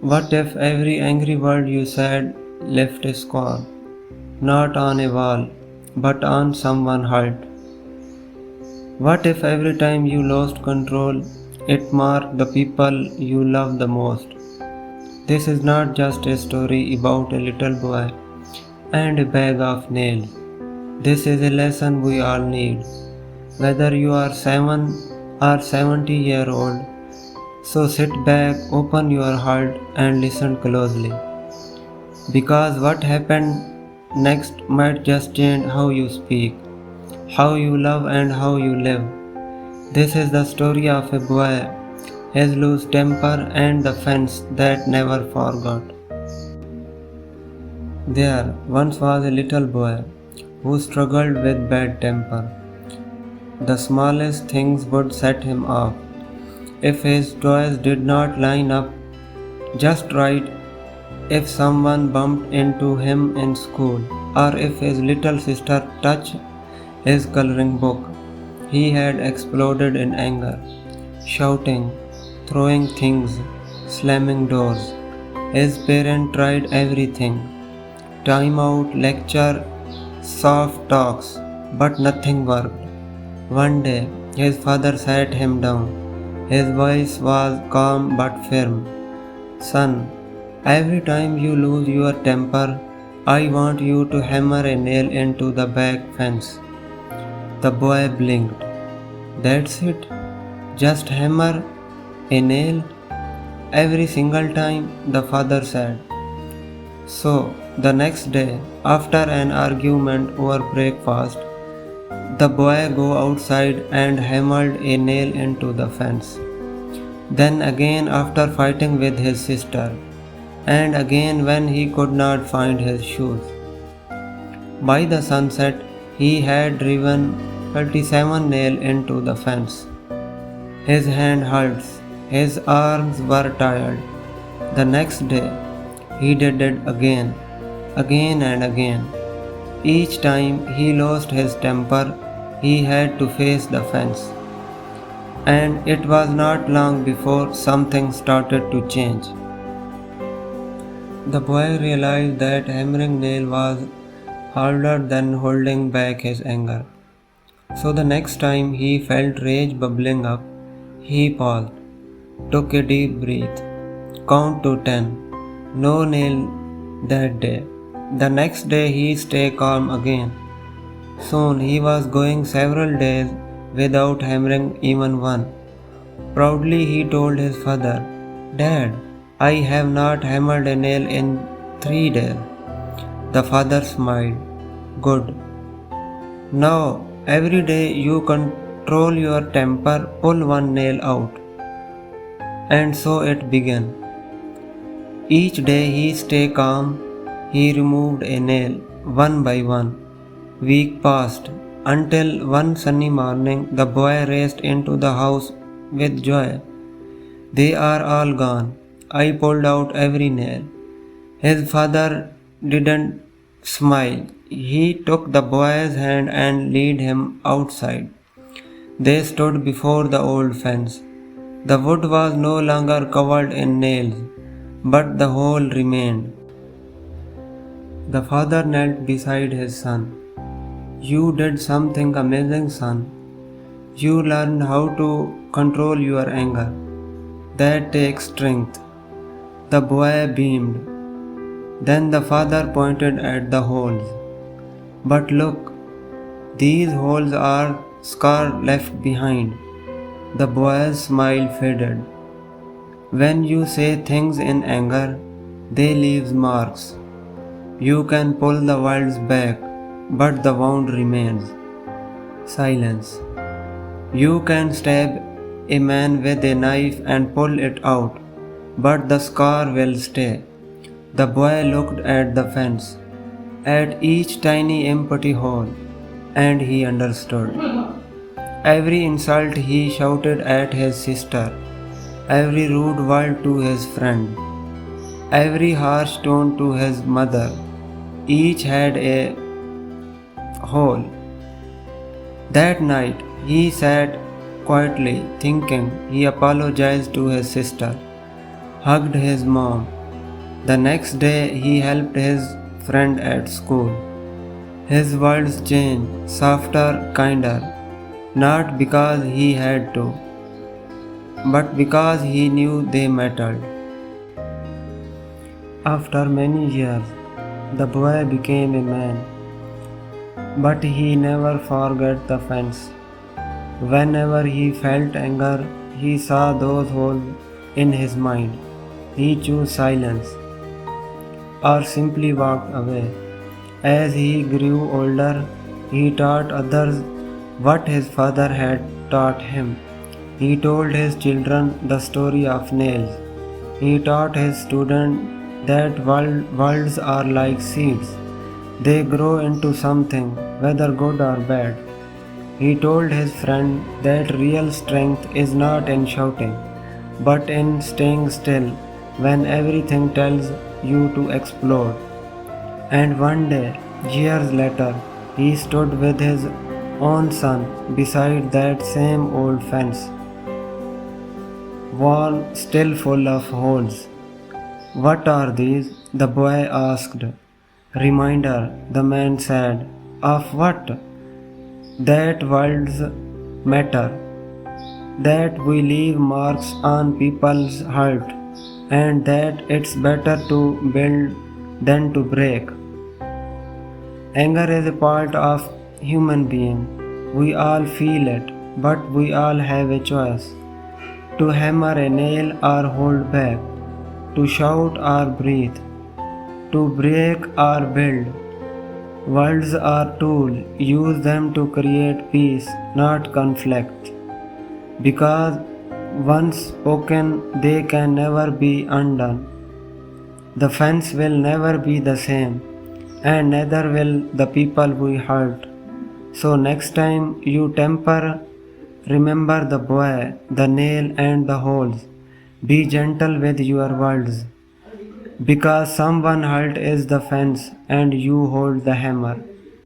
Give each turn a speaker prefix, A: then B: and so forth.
A: What if every angry word you said left a scar, not on a wall, but on someone hurt? What if every time you lost control, it marked the people you love the most? This is not just a story about a little boy and a bag of nails. This is a lesson we all need. Whether you are 7 or 70-year-old, so sit back, open your heart and listen closely. Because what happened next might just change how you speak, how you love and how you live. This is the story of a boy, his loose temper and the fence that never forgot. There once was a little boy who struggled with bad temper. The smallest things would set him off. If his toys did not line up just right, if someone bumped into him in school, or if his little sister touched his coloring book, he had exploded in anger, shouting, throwing things, slamming doors. His parent tried everything, time out, lecture, soft talks, but nothing worked. One day, his father sat him down. His voice was calm but firm. Son, every time you lose your temper, I want you to hammer a nail into the back fence. The boy blinked. That's it? Just hammer a nail? Every single time, the father said. So, the next day, after an argument over breakfast, the boy go outside and hammered a nail into the fence. Then again after fighting with his sister, and again when he could not find his shoes. By the sunset, he had driven 37 nails into the fence. His hand hurts, his arms were tired. The next day, he did it again and again. Each time he lost his temper, he had to face the fence. And it was not long before something started to change. The boy realized that hammering nail was harder than holding back his anger. So the next time he felt rage bubbling up, he paused, took a deep breath, count to 10, no nail that day. The next day he stayed calm again. Soon he was going several days without hammering even one. Proudly he told his father, Dad, I have not hammered a nail in 3 days. The father smiled. Good. Now, every day you control your temper, pull one nail out. And so it began. Each day he stayed calm, he removed a nail, one by one. Week passed, until one sunny morning the boy raced into the house with joy. They are all gone. I pulled out every nail. His father didn't smile. He took the boy's hand and led him outside. They stood before the old fence. The wood was no longer covered in nails, but the hole remained. The father knelt beside his son. You did something amazing, son. You learned how to control your anger. That takes strength. The boy beamed. Then the father pointed at the holes. But look, these holes are scars left behind. The boy's smile faded. When you say things in anger, they leave marks. You can pull the words back, but the wound remains. Silence. You can stab a man with a knife and pull it out, but the scar will stay. The boy looked at the fence, at each tiny empty hole, and he understood. Every insult he shouted at his sister, every rude word to his friend, every harsh tone to his mother, each had a hole. That night he sat quietly thinking. He apologized to his sister, hugged his mom, The next day, he helped his friend at school. His words changed, softer, kinder, not because he had to, but because he knew they mattered. After many years, the boy became a man, but he never forgot the fence. Whenever he felt anger, he saw those holes in his mind. He chose silence or simply walked away. As he grew older, he taught others what his father had taught him. He told his children the story of nails. He taught his students that worlds are like seeds. They grow into something, whether good or bad. He told his friend that real strength is not in shouting, but in staying still when everything tells you to explode. And one day, years later, he stood with his own son beside that same old fence, worn still full of holes. What are these? The boy asked. Reminder, the man said. Of what? That worlds matter, that we leave marks on people's heart, and that it's better to build than to break. Anger is a part of human being. We all feel it, but we all have a choice. To hammer a nail or hold back, to shout or breathe, to break or build. Words are tools. Use them to create peace, not conflict. Because once spoken, they can never be undone. The fence will never be the same, and neither will the people we hurt. So next time you temper, remember the boy, the nail, and the holes. Be gentle with your words, because someone hurt is the fence and you hold the hammer.